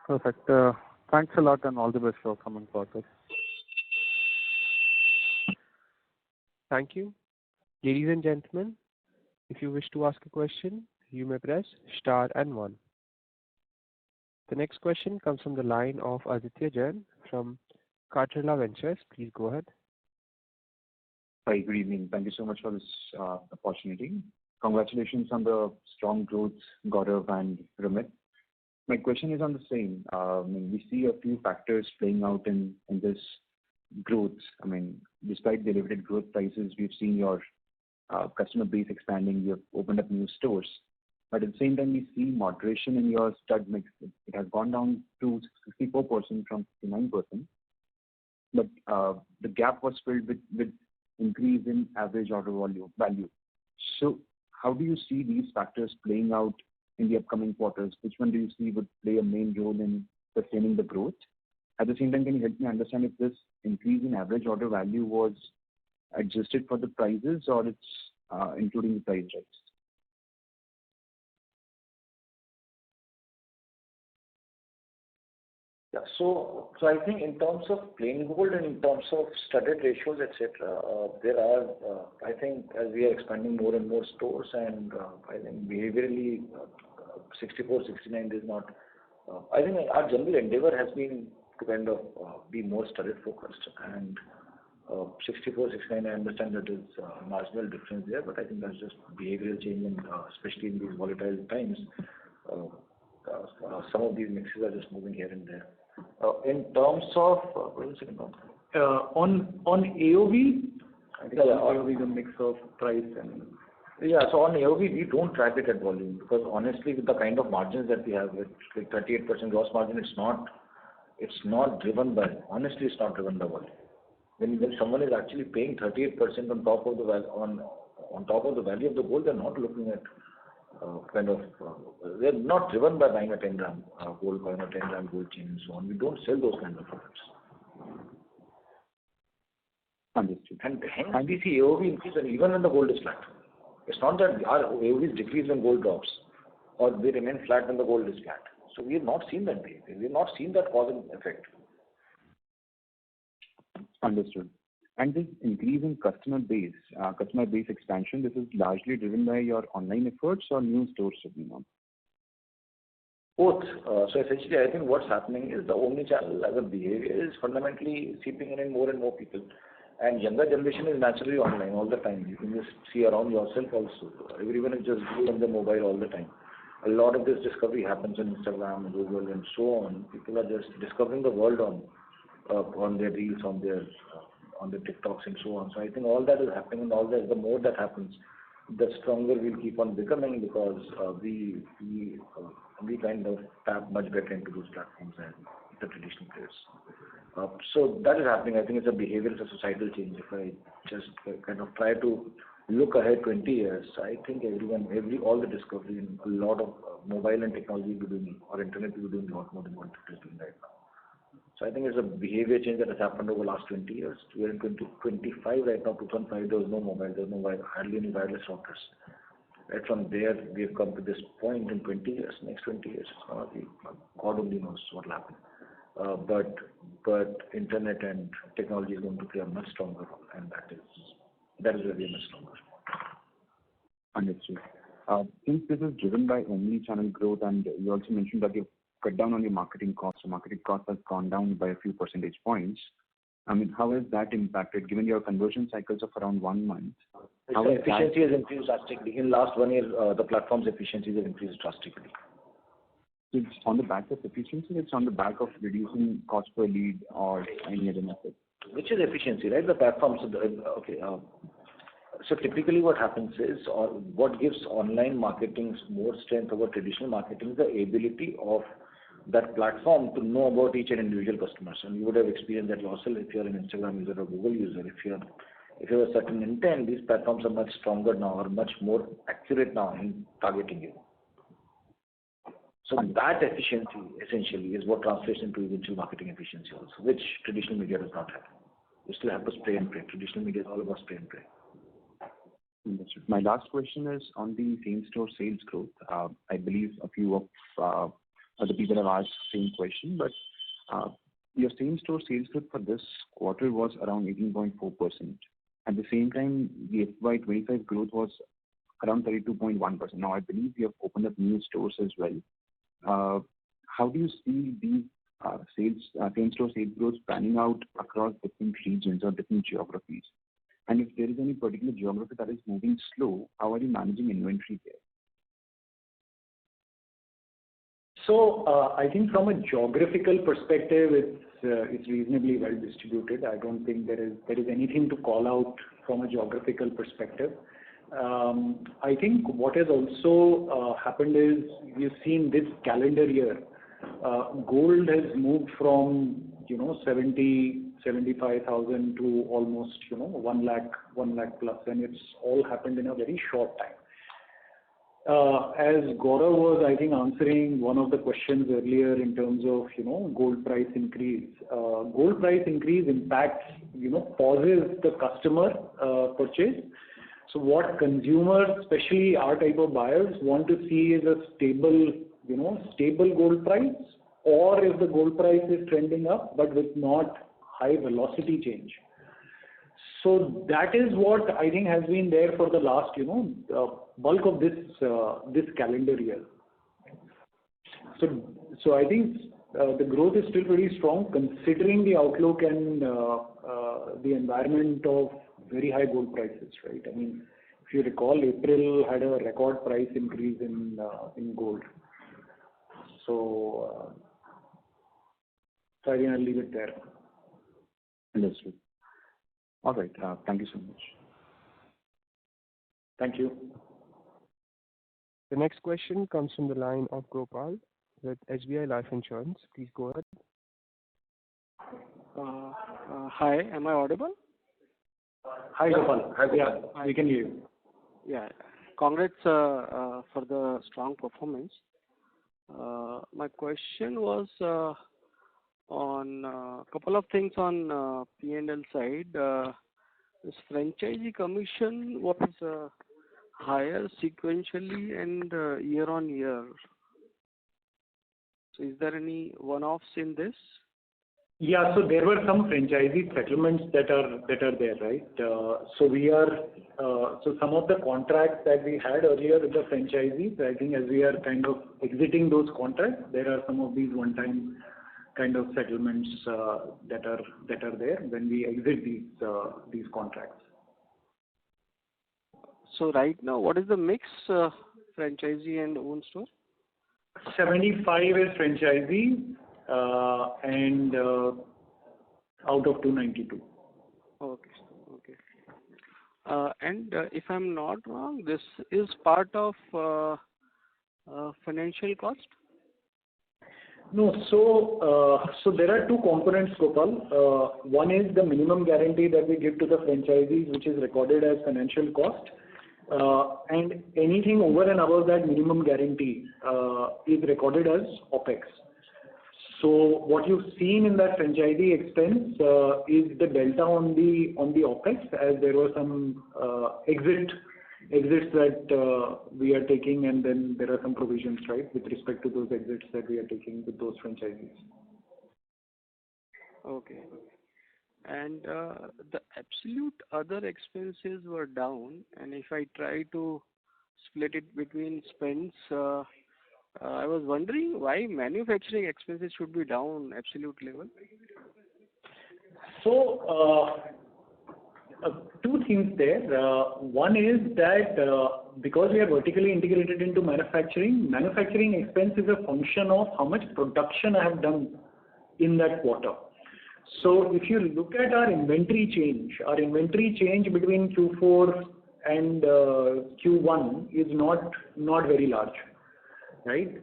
Speaker 6: Perfect. Thanks a lot and all the best for coming quarters.
Speaker 1: Thank you. Ladies and gentlemen, if you wish to ask a question, you may press star and 1. The next question comes from the line of Aditya Jain from Cartella Ventures. Please go ahead.
Speaker 7: Hi, good evening. Thank you so much for this opportunity. Congratulations on the strong growth, Gaurav and Ramit. My question is on the same. We see a few factors playing out in this growth. Despite the elevated growth prices, we've seen your customer base expanding. You have opened up new stores. But at the same time, we see moderation in your stud mix. It has gone down to 64% from 59%. But the gap was filled with increase in average order value. So how do you see these factors playing out in the upcoming quarters? Which one do you see would play a main role in sustaining the growth? At the same time, can you help me understand if this increase in average order value was adjusted for the prices or it's including the price rise?
Speaker 3: Yeah, so I think in terms of plain gold and in terms of studded ratios, etc., there are, I think, as we are expanding more and more stores, and I think behaviorally 64, 69 is not I think our general endeavor has been to kind of be more studded focused, and 64, 69, I understand that is marginal difference there, but I think that's just behavioral change, and especially in these volatile times, some of these mixes are just moving here and there. In terms of, wait a second,
Speaker 4: on AOV, I think AOV is a mix of price and...
Speaker 3: Yeah, so on AOV, we don't track it at volume, because honestly, with the kind of margins that we have, with like 38% gross margin, it's not driven by, honestly, it's not driven by volume. When someone is actually paying 38% on top of the value of the gold, they're not looking at they're not driven by buying a 10 gram gold coin or 10 gram gold chain and so on. We don't sell those kind of products.
Speaker 7: Understood.
Speaker 3: And hence we see AOV increase even when the gold is flat. It's not that our AOVs decrease when gold drops, or they remain flat when the gold is flat. So we have not seen that behavior. We have not seen that cause and effect.
Speaker 7: Understood. And this increase in customer base expansion, this is largely driven by your online efforts or new stores opening up?
Speaker 3: Both. So essentially, I think what's happening is the omni-channel as a behavior is fundamentally seeping in more and more people. And younger generation is naturally online all the time. You can just see around yourself also. Everyone is just glued on the mobile all the time. A lot of this discovery happens on Instagram, Google, and so on. People are just discovering the world on their reels, on their TikToks and so on. So I think all that is happening, and all that, the more that happens, the stronger we'll keep on becoming, because we kind of tap much better into those platforms than the traditional players. So that is happening. I think it's a behavior, it's a societal change. If I just kind of try to look ahead 20 years, I think all the discovery and a lot of mobile and technology will be doing, or internet will be doing a lot more than what it is doing right now. So I think it's a behavior change that has happened over the last 20 years. We are in 2025 right now. 2005 there was no mobile, there was hardly any wireless routers. Right from there we have come to this point in 20 years. Next 20 years, it's going to be, God only knows what will happen. But internet and technology is going to play a much stronger role, and that is really much stronger.
Speaker 7: Understood. Since this is driven by omni-channel growth, and you also mentioned that you've cut down on your marketing costs. So marketing costs have gone down by a few percentage points. I mean, how has that impacted, given your conversion cycles of around 1 month?
Speaker 3: How efficiency has increased drastically. In last 1 year, the platform's efficiencies have increased drastically.
Speaker 7: It's on the back of efficiency, it's on the back of reducing cost per lead or any other method?
Speaker 3: Which is efficiency, right? The platforms, so typically what happens is, or what gives online marketing more strength over traditional marketing is the ability of that platform to know about each and individual customers. And you would have experienced that yourself if you're an Instagram user or Google user. If you have a certain intent, these platforms are much stronger now, or much more accurate now in targeting you. So that efficiency essentially is what translates into eventual marketing efficiency also, which traditional media does not have. You still have to spray and pray. Traditional media is all about spray and pray.
Speaker 7: Understood. My last question is on the same-store sales growth. I believe a few of other people have asked the same question, but your same-store sales growth for this quarter was around 18.4%. At the same time, the FY25 growth was around 32.1%. Now, I believe you have opened up new stores as well. How do you see these same-store sales growth panning out across different regions or different geographies? And if there is any particular geography that is moving slow, how are you managing inventory there?
Speaker 4: So I think from a geographical perspective, it's reasonably well distributed. I don't think there is anything to call out from a geographical perspective. I think what has also happened is we've seen this calendar year, gold has moved from 75,000 to almost 1 lakh plus, and it's all happened in a very short time. As Gaurav was, I think, answering one of the questions earlier in terms of gold price increase. Gold price increase impacts pauses the customer purchase. So what consumers, especially our type of buyers, want to see is a stable gold price, or if the gold price is trending up but with not high velocity change. So that is what I think has been there for the last bulk of this calendar year. So I think the growth is still pretty strong considering the outlook and the environment of very high gold prices, right? I mean, if you recall, April had a record price increase in gold. So I think I'll leave it there.
Speaker 7: Understood. All right. Thank you so much.
Speaker 4: Thank you.
Speaker 1: The next question comes from the line of Gopal with SBI Life Insurance. Please go ahead.
Speaker 8: Hi, am I audible?
Speaker 4: Hi, Gopal. Yeah, we can hear you.
Speaker 8: Yeah. Congrats for the strong performance. My question was on a couple of things on P&L side. This franchisee commission was higher sequentially and year on year. So is there any one-offs in this?
Speaker 4: Yeah, so there were some franchisee settlements that are there, right? So some of the contracts that we had earlier with the franchisees, I think as we are kind of exiting those contracts, there are some of these one-time kind of settlements that are there when we exit these contracts.
Speaker 8: So right now, what is the mix, franchisee and own store?
Speaker 4: 75 is franchisee and out of 292.
Speaker 8: Okay. And if I'm not wrong, this is part of financial cost?
Speaker 4: No, so there are two components, Gopal. One is the minimum guarantee that we give to the franchisees, which is recorded as financial cost. And anything over and above that minimum guarantee is recorded as OPEX. So what you've seen in that franchisee expense is the delta on the OPEX, as there were some exits that we are taking, and then there are some provisions, right, with respect to those exits that we are taking with those franchisees.
Speaker 8: Okay. And the absolute other expenses were down, and if I try to split it between spends, I was wondering why manufacturing expenses should be down absolute level.
Speaker 4: So two things there. One is that because we are vertically integrated into manufacturing expense is a function of how much production I have done in that quarter. So if you look at our inventory change between Q4 and Q1 is not very large, right?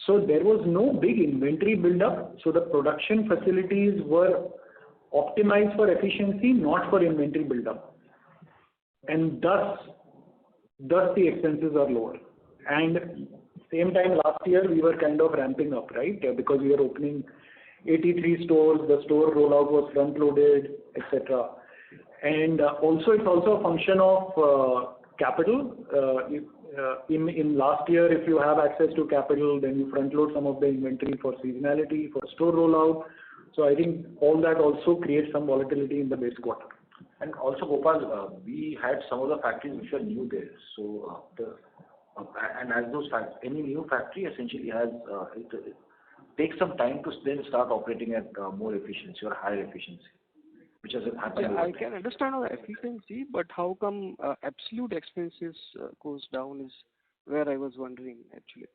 Speaker 4: So there was no big inventory buildup. So the production facilities were optimized for efficiency, not for inventory buildup, and thus the expenses are lower. And same time last year we were kind of ramping up, right? Because we were opening 83 stores, the store rollout was front loaded, etc. And it's also a function of capital. In last year, if you have access to capital, then you front load some of the inventory for seasonality, for store rollout. So I think all that also creates some volatility in the base quarter.
Speaker 3: And also, Gopal, we had some of the factories which are new there. So and as those any new factory essentially has it takes some time to then start operating at more efficiency or higher efficiency, which has happened.
Speaker 8: Yeah, I can understand the efficiency, but how come absolute expenses goes down is where I was wondering actually.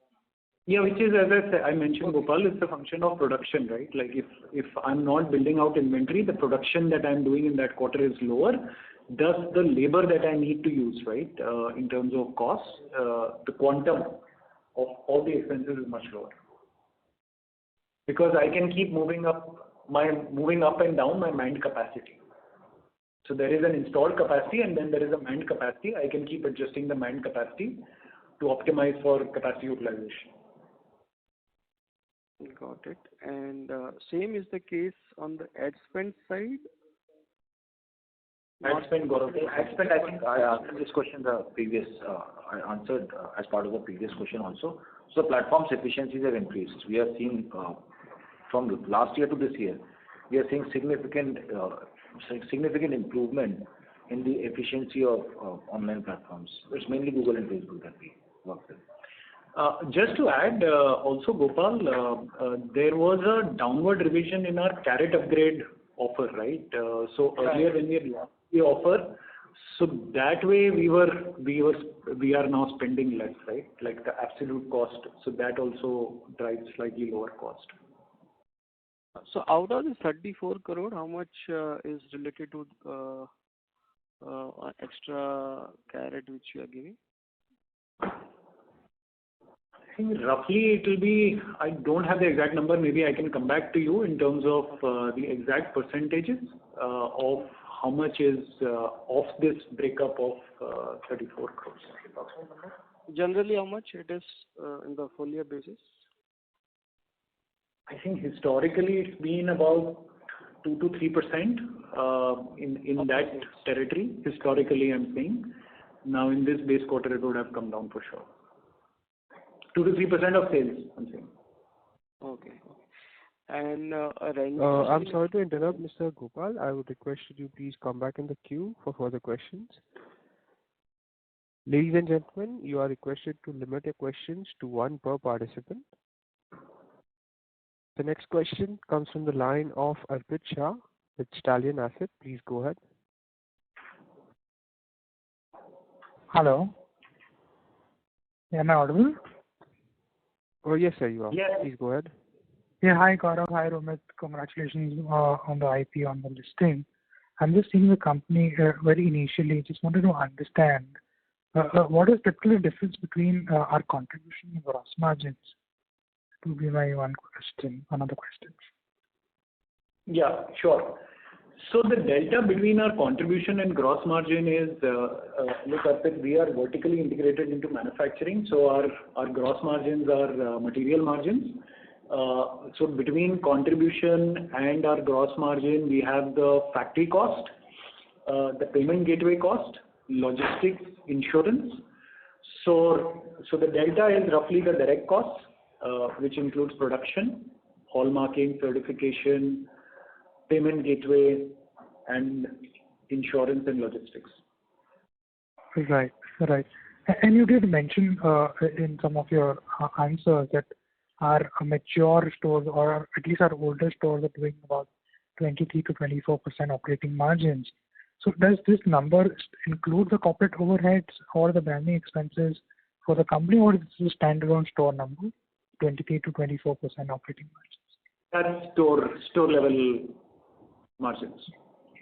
Speaker 4: Yeah, which is, as I said, I mentioned, Gopal, it's a function of production, right? Like if I'm not building out inventory, the production that I'm doing in that quarter is lower. Thus, the labor that I need to use, right, in terms of costs, the quantum of all the expenses is much lower. Because I can keep moving up and down my manned capacity. So there is an installed capacity and then there is a manned capacity. I can keep adjusting the manned capacity to optimize for capacity utilization.
Speaker 8: Got it. And same is the case on the ad spend side?
Speaker 4: Ad spend, Gaurav.
Speaker 3: Ad spend, I think I answered this question I answered as part of the previous question also. So platforms efficiencies have increased. We are seeing from last year to this year, we are seeing significant improvement in the efficiency of online platforms. It's mainly Google and Facebook that we work with.
Speaker 4: Just to add, also Gopal, there was a downward revision in our carat upgrade offer, right? So earlier when we had launched the offer, so that way we are now spending less, right? Like the absolute cost. So that also drives slightly lower cost.
Speaker 8: So out of the 34 crore, how much is related to extra carat which you are giving?
Speaker 4: I think roughly it will be, I don't have the exact number, maybe I can come back to you in terms of the exact percentages of how much is of this breakup of 34 crores.
Speaker 8: Generally, how much it is in the full year basis?
Speaker 4: I think historically it's been about 2 to 3% in that territory. Historically, I'm saying. Now in this base quarter, it would have come down for sure. 2 to 3% of sales, I'm saying.
Speaker 8: Okay. And
Speaker 1: I'm sorry to interrupt, Mr. Gopal. I would request you please come back in the queue for further questions. Ladies and gentlemen, you are requested to limit your questions to one per participant. The next question comes from the line of Arpit Shah with Stallion Asset. Please go ahead.
Speaker 9: Hello. Am I audible?
Speaker 1: Oh, yes, sir, you are.
Speaker 4: Yes.
Speaker 1: Please go ahead.
Speaker 9: Yeah, hi Gaurav, hi Romit. Congratulations on the IPO, on the listing. I'm just seeing the company very initially. Just wanted to understand what is typically the difference between our contribution and gross margins? To be my another question.
Speaker 4: Yeah, sure. So the delta between our contribution and gross margin is, look, Arpit, we are vertically integrated into manufacturing, so our gross margins are material margins. So between contribution and our gross margin, we have the factory cost, the payment gateway cost, logistics, insurance. So the delta is roughly the direct costs, which includes production, hallmarking, certification, payment gateway, and insurance and logistics.
Speaker 9: Right. And you did mention in some of your answers that our mature stores, or at least our older stores, are doing about 23 to 24% operating margins. So does this number include the corporate overheads or the branding expenses for the company, or is this a standalone store number, 23 to 24% operating margins?
Speaker 4: That's store level margins.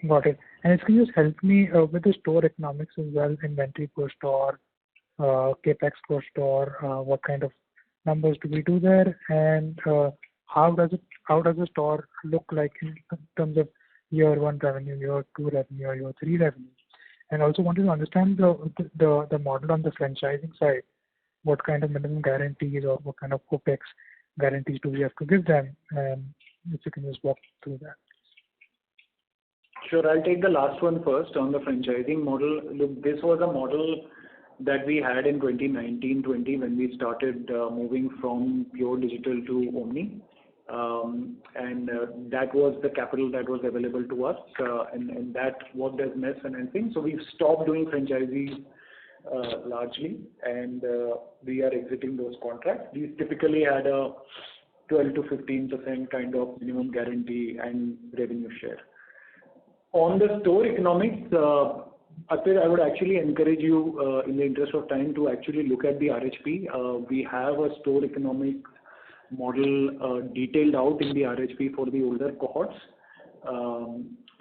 Speaker 9: Got it. And can you just help me with the store economics as well, inventory per store, capex per store, what kind of numbers do we do there, and how does a store look like in terms of year 1 revenue, year 2 revenue, or year 3 revenue? And also wanted to understand the model on the franchising side. What kind of minimum guarantees or what kind of OPEX guarantees do we have to give them? And if you can just walk through that.
Speaker 4: Sure, I'll take the last one first on the franchising model. Look, this was a model that we had in 2019-20 when we started moving from pure digital to omni. And that was the capital that was available to us, and that worked as mess and everything. So we've stopped doing franchisees largely, and we are exiting those contracts. These typically had a 12 to 15% kind of minimum guarantee and revenue share. On the store economics, Arpit, I would actually encourage you, in the interest of time, to actually look at the RHP. We have a store economic model detailed out in the RHP for the older cohorts,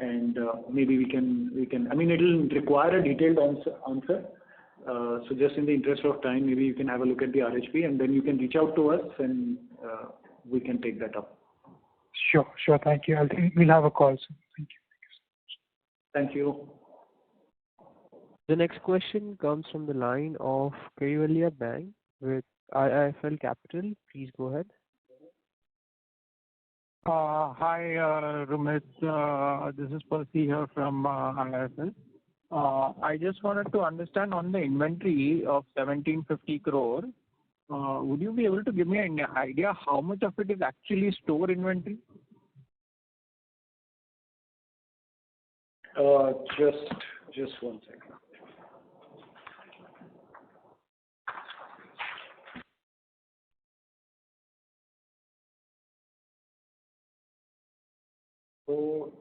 Speaker 4: and maybe we can. I mean, it will require a detailed answer. So just in the interest of time, maybe you can have a look at the RHP, and then you can reach out to us, and we can take that up.
Speaker 9: Sure. Thank you. I think we'll have a call soon. Thank you.
Speaker 4: Thank you.
Speaker 1: The next question comes from the line of Kaivalya Bank with IIFL Capital. Please go ahead.
Speaker 10: Hi, Romit. This is Percy here from IIFL. I just wanted to understand on the inventory of 1750 crore. Would you be able to give me an idea how much of it is actually store inventory?
Speaker 4: Just one second. So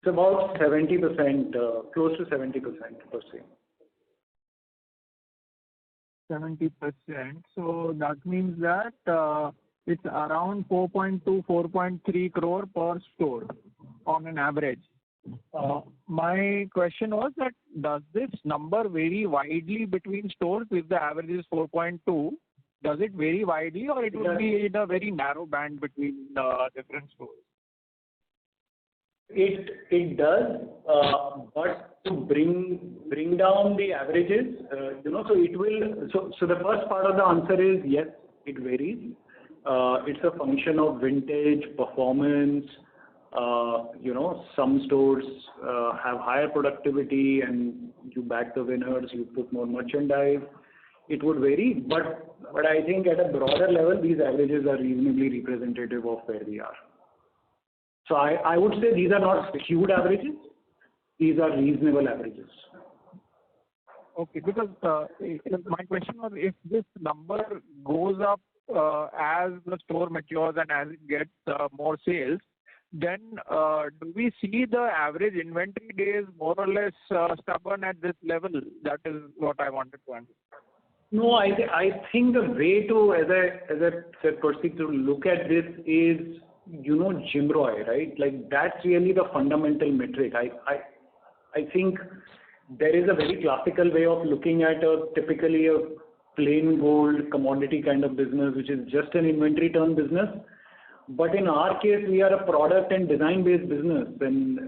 Speaker 4: it's about 70%, close to 70% per se.
Speaker 10: 70%. So that means that it's around 4.2, 4.3 crore per store on an average. My question was that does this number vary widely between stores? If the average is 4.2, does it vary widely, or it will be in a very narrow band between different stores?
Speaker 4: It does, but to bring down the averages, so it will. So the first part of the answer is yes, it varies. It's a function of vintage, performance. Some stores have higher productivity, and you back the winners, you put more merchandise. It would vary, but I think at a broader level, these averages are reasonably representative of where we are. So I would say these are not skewed averages. These are reasonable averages.
Speaker 10: Okay, because my question was, if this number goes up as the store matures and as it gets more sales, then do we see the average inventory days more or less stubborn at this level? That is what I wanted to understand.
Speaker 4: No, I think the way to, as I said, Percy, to look at this is, GMROI, right? Like that's really the fundamental metric. I think there is a very classical way of looking at typically a plain gold commodity kind of business, which is just an inventory turn business. But in our case, we are a product and design based business, and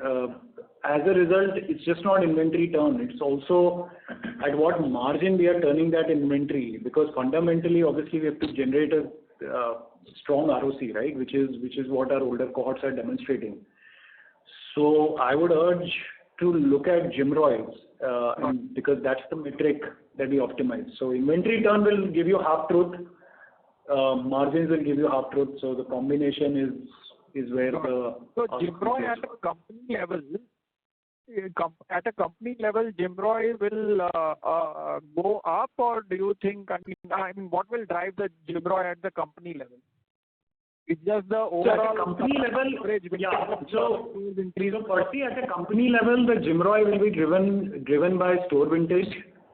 Speaker 4: as a result, it's just not inventory turn. It's also at what margin we are turning that inventory, because fundamentally, obviously, we have to generate a strong ROC, right? Which is what our older cohorts are demonstrating. So I would urge to look at GMROIs because that's the metric that we optimize. So inventory turn will give you half truth. Margins will give you half truth. So the combination is where the.
Speaker 10: So GMROI at a company level. At a company level, GMROI will go up, or do you think? I mean, what will drive the GMROI at the company level? It's just the overall
Speaker 4: company level. Yeah. So Percy, at a company level, the GMROI will be driven by store vintage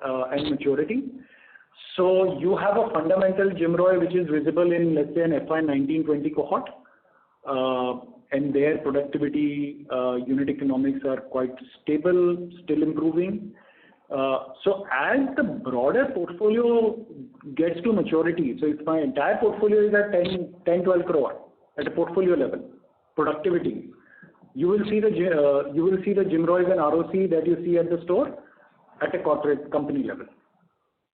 Speaker 4: and maturity. So you have a fundamental GMROI which is visible in, let's say, an FY2019-20 cohort. And their productivity, unit economics are quite stable, still improving. So as the broader portfolio gets to maturity, so if my entire portfolio is at 10-12 crore at a portfolio level, productivity, you will see the GMROIs and ROC that you see at the store at a corporate company level.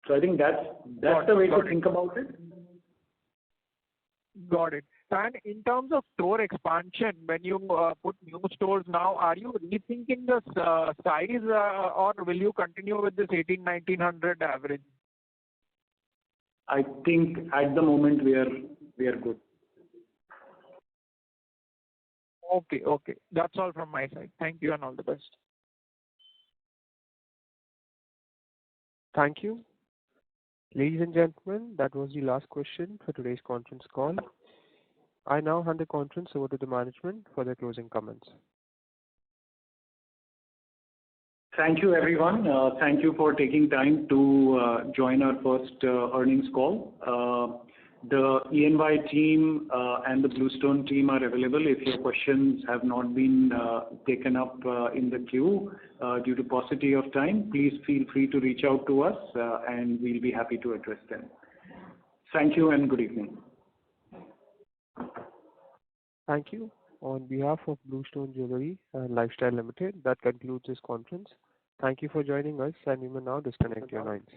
Speaker 4: So I think that's the way to think about it.
Speaker 10: Got it. And in terms of store expansion, when you put new stores now, are you rethinking the size or will you continue with this 1800-1900 average?
Speaker 4: I think at the moment we are good.
Speaker 10: Okay. That's all from my side. Thank you and all the best.
Speaker 1: Thank you. Ladies and gentlemen, that was the last question for today's conference call. I now hand the conference over to the management for their closing comments.
Speaker 4: Thank you, everyone. Thank you for taking time to join our first earnings call. The ENY team and the Bluestone team are available. If your questions have not been taken up in the queue due to paucity of time, please feel free to reach out to us and we'll be happy to address them. Thank you and good evening.
Speaker 1: Thank you. On behalf of Bluestone Jewellery and Lifestyle Limited, that concludes this conference. Thank you for joining us, and you may now disconnect your lines.